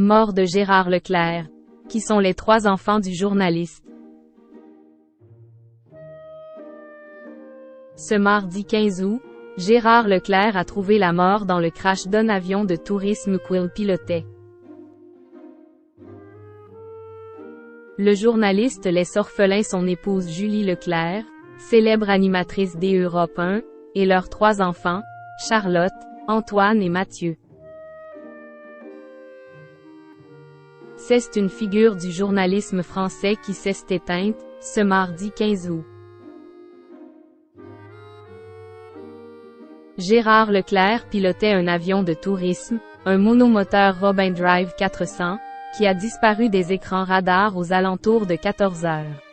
Mort de Gérard Leclerc. Qui sont les 3 enfants du journaliste? Ce mardi 15 août, Gérard Leclerc a trouvé la mort dans le crash d'un avion de tourisme qu'il pilotait. Le journaliste laisse orphelin son épouse Julie Leclerc, célèbre animatrice d'Europe 1, et leurs 3 enfants, Charlotte, Antoine et Mathieu. C'est une figure du journalisme français qui s'est éteinte, ce mardi 15 août. Gérard Leclerc pilotait un avion de tourisme, un monomoteur Robin Drive 400, qui a disparu des écrans radars aux alentours de 14 heures.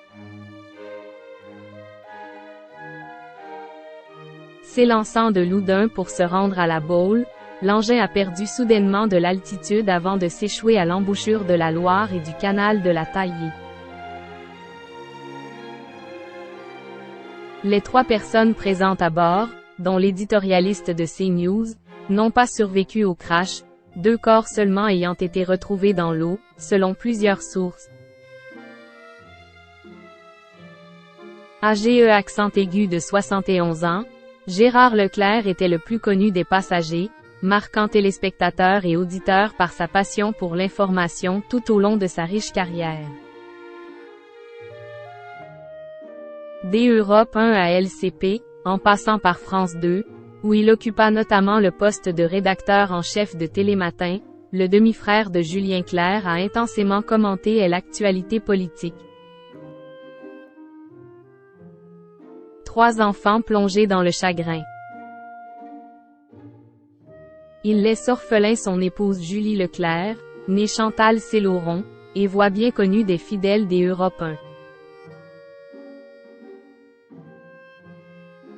S'élançant de Loudun pour se rendre à La Baule, l'engin a perdu soudainement de l'altitude avant de s'échouer à l'embouchure de la Loire et du canal de la Taillée. Les 3 personnes présentes à bord, dont l'éditorialiste de CNews, n'ont pas survécu au crash, 2 corps seulement ayant été retrouvés dans l'eau, selon plusieurs sources. Âgé accent aigu de 71 ans, Gérard Leclerc était le plus connu des passagers, marquant téléspectateurs et auditeurs par sa passion pour l'information tout au long de sa riche carrière. D'Europe 1 à LCP, en passant par France 2, où il occupa notamment le poste de rédacteur en chef de Télématin, le demi-frère de Julien Clerc a intensément commenté l'actualité politique. 3 enfants plongés dans le chagrin. Il laisse orphelin son épouse Julie Leclerc, née Chantal Céloron, et voix bien connue des fidèles d'Europe 1.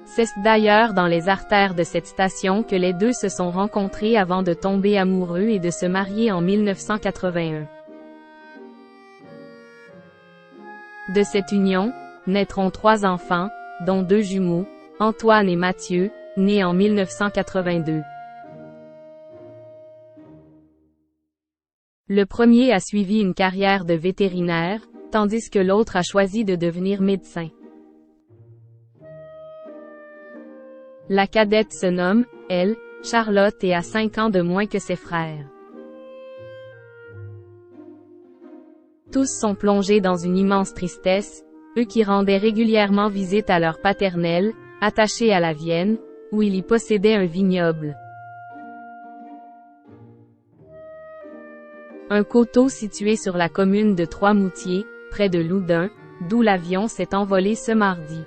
C'est d'ailleurs dans les artères de cette station que les 2 se sont rencontrés avant de tomber amoureux et de se marier en 1981. De cette union, naîtront 3 enfants, dont 2 jumeaux, Antoine et Mathieu, nés en 1982. Le premier a suivi une carrière de vétérinaire, tandis que l'autre a choisi de devenir médecin. La cadette se nomme, elle, Charlotte et a 5 ans de moins que ses frères. Tous sont plongés dans une immense tristesse, eux qui rendaient régulièrement visite à leur paternelle, attachée à la Vienne, où il y possédait un vignoble. Un coteau situé sur la commune de Trois-Moutiers, près de Loudun, d'où l'avion s'est envolé ce mardi.